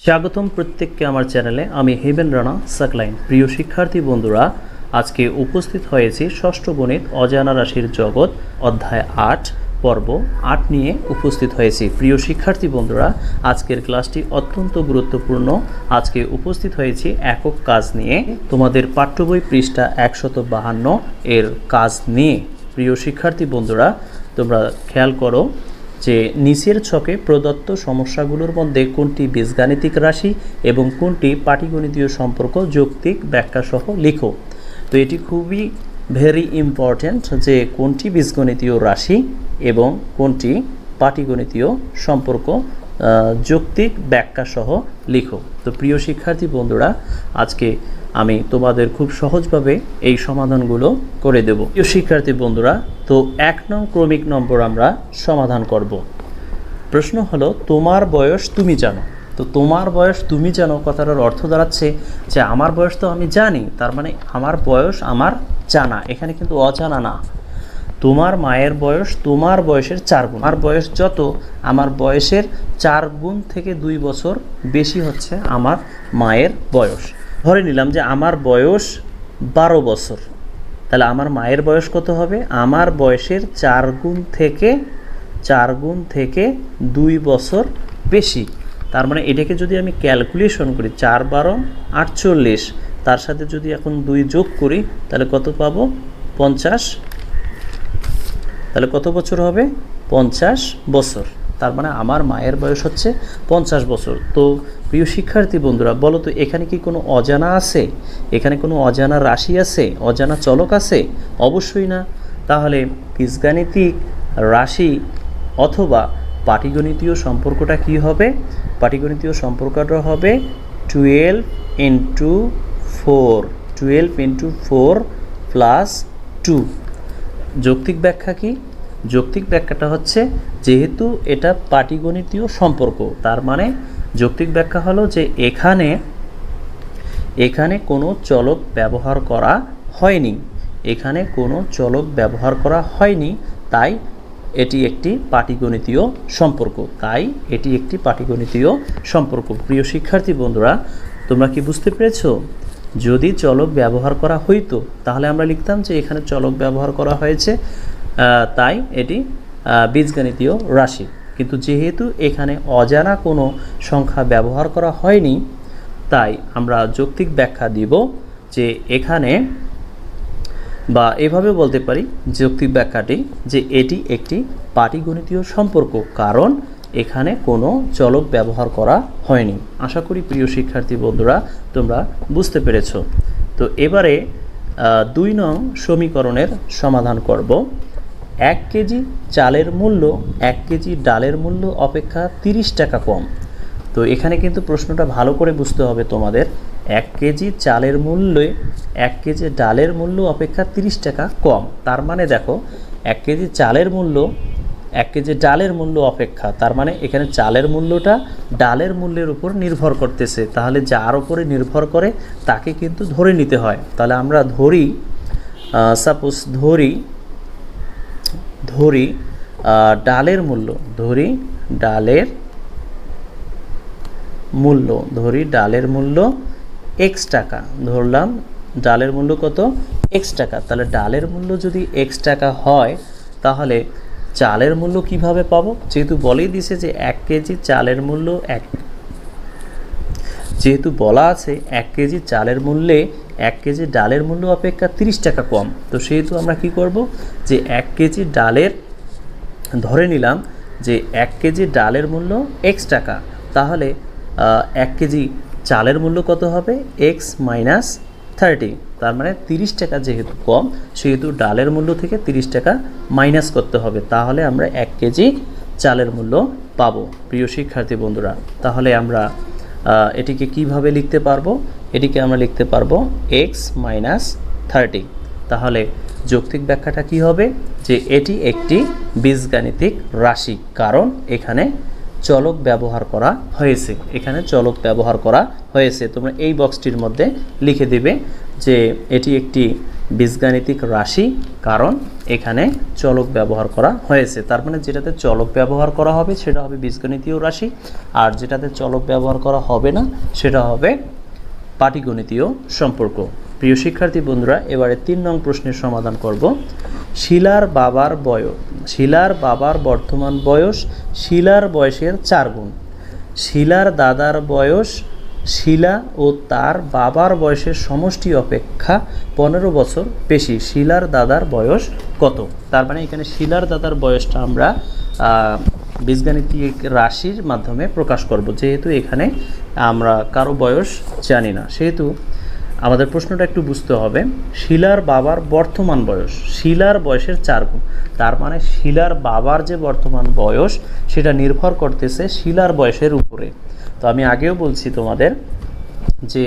স্বাগতম প্রত্যেককে আমার চ্যানেলে। আমি হেভেন রানা সাকলাইন। প্রিয় শিক্ষার্থী বন্ধুরা, আজকে উপস্থিত হয়েছি ষষ্ঠ গণিত অজানা রাশির জগৎ অধ্যায় ৮ পর্ব ৮ নিয়ে উপস্থিত হয়েছি। প্রিয় শিক্ষার্থী বন্ধুরা, আজকের ক্লাসটি অত্যন্ত গুরুত্বপূর্ণ। আজকে উপস্থিত হয়েছি একক কাজ নিয়ে, তোমাদের পাঠ্য বই পৃষ্ঠা ১৫২ এর কাজ নিয়ে। প্রিয় শিক্ষার্থী বন্ধুরা, তোমরা খেয়াল করো যে নিচের ছকে প্রদত্ত সমস্যাগুলোর মধ্যে কোনটি বীজগাণিতিক রাশি এবং কোনটি পাটিগণিতীয় সম্পর্ক যৌক্তিক ব্যাখ্যা সহ লিখো। তো এটি খুবই ভেরি ইম্পর্ট্যান্ট যে কোনটি বীজগণিতীয় রাশি এবং কোনটি পাটিগণিতীয় সম্পর্ক যৌক্তিক ব্যাখ্যা সহ লিখো। তো প্রিয় শিক্ষার্থী বন্ধুরা, আজকে আমি তোমাদের খুব সহজভাবে এই সমাধানগুলো করে দেব। প্রিয় শিক্ষার্থী বন্ধুরা, তো ১ নং ক্রমিক নম্বর আমরা সমাধান করব। প্রশ্ন হলো, তোমার বয়স তুমি জানো। তো তোমার বয়স তুমি জানো কথাটার অর্থ দাঁড়াচ্ছে যে আমার বয়স তো আমি জানি, তার মানে আমার বয়স আমার জানা, এখানে কিন্তু অজানা না। তোমার মায়ের বয়স তোমার বয়সের ৪ গুণ। আমার বয়স যত, আমার বয়সের ৪ গুণ থেকে ২ বছর বেশি হচ্ছে আমার মায়ের বয়স। ধরে নিলাম যে আমার বয়স ১২ বছর, তাহলে আমার মায়ের বয়স কত হবে? আমার বয়সের ৪ গুণ থেকে ২ বছর বেশি। তার মানে এটাকে যদি আমি ক্যালকুলেশন করি, ৪ × ১২ = ৪৮, তার সাথে যদি এখন ২ যোগ করি তাহলে কত পাবো? ৫০। তাহলে কত বছর হবে? ৫০ বছর। তার মানে আমার মায়ের বয়স হচ্ছে ৫০ বছর। তো প্রিয় শিক্ষার্থী বন্ধুরা, বলো তো এখানে কি কোনো অজানা আছে? এখানে কোনো অজানা রাশি আছে? অজানা চলক আছে? অবশ্যই না। তাহলে বীজগাণিতিক রাশি অথবা পাটিগণিতীয় সম্পর্কটা কি হবে? পাটিগণিতীয় সম্পর্কটা হবে 12 × 4 + 2। যৌক্তিক ব্যাখ্যা কি? যৌক্তিক ব্যাখ্যাটা হচ্ছে, যেহেতু এটা পাটিগণিতীয় সম্পর্ক, তার মানে যৌক্তিক ব্যাখ্যা হলো যে এখানে কোনো চলক ব্যবহার করা হয়নি। এখানে কোনো চলক ব্যবহার করা হয়নি, তাই এটি একটি পাটিগণিতীয় সম্পর্ক। প্রিয় শিক্ষার্থী বন্ধুরা, তোমরা কি বুঝতে পেরেছো? যদি চলক ব্যবহার করা হইতো তাহলে আমরা লিখতাম যে এখানে চলক ব্যবহার করা হয়েছে, তাই এটি বীজগাণিতীয় রাশি। কিন্তু যেহেতু এখানে অজানা কোনো সংখ্যা ব্যবহার করা হয়নি, তাই আমরা যৌক্তিক ব্যাখ্যা দিব যে এখানে, বা এভাবে বলতে পারি যৌক্তিক ব্যাখ্যাটি, যে এটি একটি পাটিগণিতীয় সম্পর্ক, কারণ এখানে কোনো চলক ব্যবহার করা হয়নি। আশা করি প্রিয় শিক্ষার্থী বন্ধুরা তোমরা বুঝতে পেরেছো। তো এবারে ২ নং সমীকরণের সমাধান করব। ১ কেজি চালের মূল্য ১ কেজি ডালের মূল্য অপেক্ষা ৩০ টাকা কম। তো এখানে কিন্তু প্রশ্নটা ভালো করে বুঝতে হবে তোমাদের। ১ কেজি চালের মূল্যে ১ কেজি ডালের মূল্য অপেক্ষা ৩০ টাকা কম। তার মানে দেখো, ১ কেজি চালের মূল্য ১ কেজি ডালের মূল্য অপেক্ষা, তার মানে এখানে চালের মূল্যটা ডালের মূল্যের উপর নির্ভর করতেছে। তাহলে যার উপরে নির্ভর করে তাকে কিন্তু ধরে নিতে হয়। তাহলে আমরা ধরি, সাপোজ ধরি ডালের মূল্য x টাকা। ধরলাম ডালের মূল্য কত? x টাকা। তাহলে ডালের মূল্য যদি x টাকা হয়, তাহলে চালের মূল্য কিভাবে পাবো? যেহেতু বলেই দিছে যে ১ কেজি চালের মূল্য যেহেতু বলা আছে ১ কেজি চালের মূল্যে ১ কেজি ডালের মূল্য অপেক্ষা ৩০ টাকা কম, তো সেহেতু আমরা কি করব, যে 1 কেজি ডালের, ধরে নিলাম যে 1 কেজি ডালের মূল্য x টাকা, তাহলে 1 কেজি চালের মূল্য কত হবে? x - 30। তার মানে ৩০ টাকা যেহেতু কম, সেহেতু ডালের মূল্য থেকে ৩০ টাকা মাইনাস করতে হবে, তাহলে আমরা 1 কেজি চালের মূল্য পাবো। প্রিয় শিক্ষার্থী বন্ধুরা, তাহলে আমরা এটিকে কিভাবে লিখতে পারবো? এটিকে আমরা লিখতে পারবো x - 30। তাহলে যৌক্তিক ব্যাখ্যাটা কি হবে? যে এটি একটি বীজগাণিতিক রাশি, কারণ এখানে চলক ব্যবহার করা হয়েছে। তোমরা এই বক্সটির মধ্যে লিখে দিবে যে এটি একটি বীজগাণিতিক রাশি, কারণ এখানে চলক ব্যবহার করা হয়েছে। তার মানে যেটাতে চলক ব্যবহার করা হবে সেটা হবে বীজগণিতীয় রাশি, আর যেটাতে চলক ব্যবহার করা হবে না সেটা হবে পাটিগণিতীয় সম্পর্ক। প্রিয় শিক্ষার্থী বন্ধুরা, এবারে 3 নং প্রশ্নের সমাধান করব। শিলার বাবার বর্তমান বয়স শিলার বয়সের 4 গুণ। শিলার দাদার বয়স শিলা ও তার বাবার বয়সের সমষ্টি অপেক্ষা 15 বছর বেশি। শিলার দাদার বয়স কত? তার মানে এখানে শিলার দাদার বয়সটা আমরা বীজগাণিতিক রাশির মাধ্যমে প্রকাশ করব। যেহেতু এখানে আমরা কারো বয়স জানি না, সেহেতু আমাদের প্রশ্নটা একটু বুঝতে হবে। শিলার বাবার বর্তমান বয়স শিলার বয়সের 4 গুণ। তার মানে শিলার বাবার যে বর্তমান বয়স সেটা নির্ভর করতেছে শিলার বয়সের উপরে। তো আমি আগেও বলছি তোমাদের যে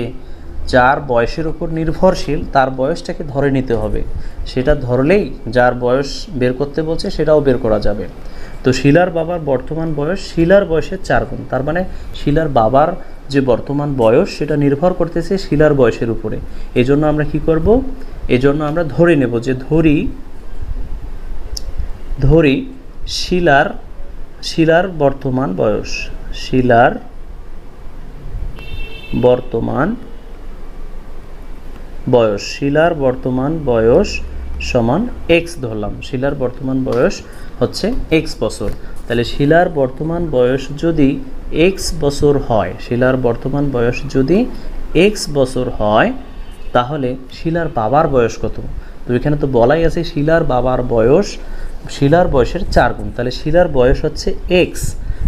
যার বয়সের উপর নির্ভরশীল তার বয়সটাকে ধরে নিতে হবে। সেটা ধরলেই যার বয়স বের করতে বলছে সেটাও বের করা যাবে। তো শিলার বাবার বর্তমান বয়স শিলার বয়সের 4 গুণ। তার মানে শিলার বাবার যে বর্তমান বয়স সেটা নির্ভর করতেছে শিলার বয়সের উপরে। এজন্য আমরা কি করব? এজন্য আমরা ধরে নেব যে ধরি শিলার বর্তমান বয়স শিলার বর্তমান বয়স সমান x ধরলাম। শিলার বর্তমান বয়স হচ্ছে x বছর। তাহলে শিলার বর্তমান বয়স যদি x বছর হয়, শিলার বর্তমান বয়স যদি x বছর হয়, তাহলে শিলার বাবার বয়স কত? তো এখানে তো বলাই আছে শিলার বাবার বয়স শিলার বয়সের 4 গুণ। তাহলে শিলার বয়স হচ্ছে x,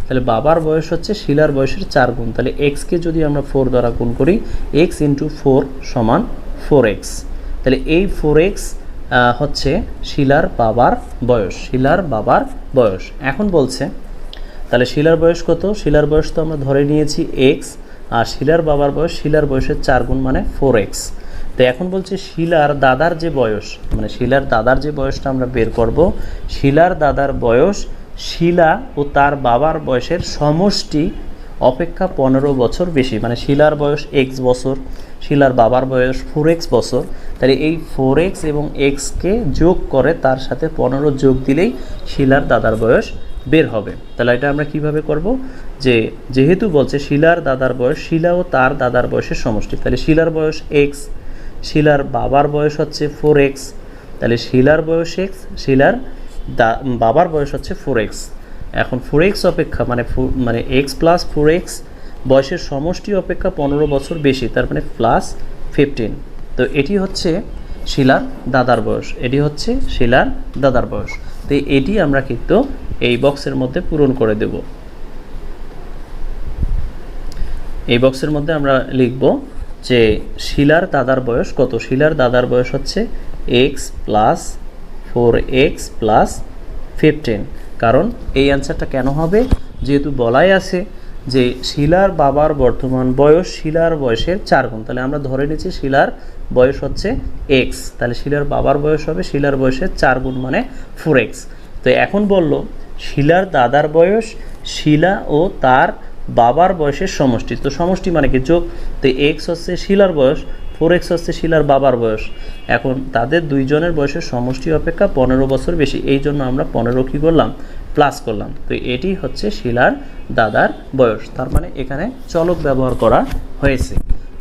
তাহলে বাবার বয়স হচ্ছে শিলার বয়সের 4 গুণ। তাহলে x কে যদি আমরা 4 দ্বারা গুণ করি, x × 4 সমান 4x। তাহলে এই 4x হচ্ছে শিলার বাবার বয়স। এখন বলছে তাহলে শিলার বয়স কত? শিলার বয়স তো আমরা ধরে নিয়েছি x, আর শিলার বাবার বয়স শিলার বয়সের 4 গুণ মানে 4x। তো এখন বলছে শিলার দাদার যে বয়স, মানে শিলার দাদার যে বয়সটা আমরা বের করব, শিলার দাদার বয়স শিলা ও তার বাবার বয়সের সমষ্টি অপেক্ষা 15 বছর বেশি। মানে শিলার বয়স x বছর, শিলার বাবার বয়স 4x বছর। তাহলে এই 4x এবং x কে যোগ করে তার সাথে 15 যোগ দিলেই শিলার দাদার বয়স বের হবে। তাহলে এটা আমরা কিভাবে করব? যেহেতু বলছে শিলার দাদার বয়স শিলা ও তার দাদার বয়সের সমষ্টি, তাহলে শিলার বয়স x, শিলার বাবার বয়স হচ্ছে 4x, তাহলে শিলার বয়স x, শিলার বাবার বয়স হচ্ছে 4x। এখন 4x অপেক্ষা মানে x + 4x বয়সের সমষ্টি অপেক্ষা 15 বছর বেশি, তার মানে +15। তো এটি হচ্ছে শিলার দাদার বয়স, তো এটি আমরা কিন্তু এই বক্সের মধ্যে পূরণ করে দেব। এই বক্সের মধ্যে আমরা লিখব যে শিলার দাদার বয়স কত? শিলার দাদার বয়স হচ্ছে x + 4x + 15। কারণ এই অ্যান্সারটা কেন হবে? যেহেতু বলাই আছে যে শিলার বাবার বর্তমান বয়স শিলার বয়সের 4 গুণ। তাহলে আমরা ধরে নিচ্ছি শিলার বয়স হচ্ছে x, তাহলে শিলার বাবার বয়স হবে শিলার বয়সের 4 গুণ মানে 4x। তো এখন বলল শিলার দাদার বয়স শিলা ও তার বাবার বয়সের সমষ্টি। তো সমষ্টি মানে কি? যোগ। তো x হচ্ছে শিলার বয়স, 4x হচ্ছে শিলার বাবার বয়স। এখন তাদের দুইজনের বয়সের সমষ্টি অপেক্ষা 15 বছর বেশি, এই জন্য আমরা 15 কী করলাম? প্লাস করলাম। তো এটি হচ্ছে শিলার দাদার বয়স। তার মানে এখানে চলক ব্যবহার করা হয়েছে।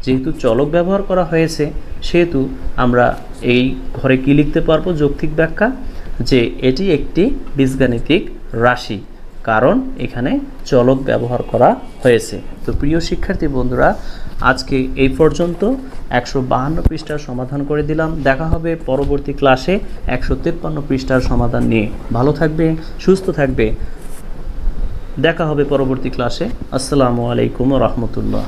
যেহেতু চলক ব্যবহার করা হয়েছে সেহেতু আমরা এই ঘরে কি লিখতে পারবো? যৌক্তিক ব্যাখ্যা, যে এটি একটি বীজগাণিতিক রাশি, কারণ এখানে চলক ব্যবহার করা হয়েছে। তো প্রিয় শিক্ষার্থী বন্ধুরা, আজকে এই পর্যন্ত 152 পৃষ্ঠার সমাধান করে দিলাম। দেখা হবে পরবর্তী ক্লাসে 153 পৃষ্ঠার সমাধান নিয়ে। ভালো থাকবে, সুস্থ থাকবে। দেখা হবে পরবর্তী ক্লাসে। আসসালামু আলাইকুম ওয়া রাহমাতুল্লাহ।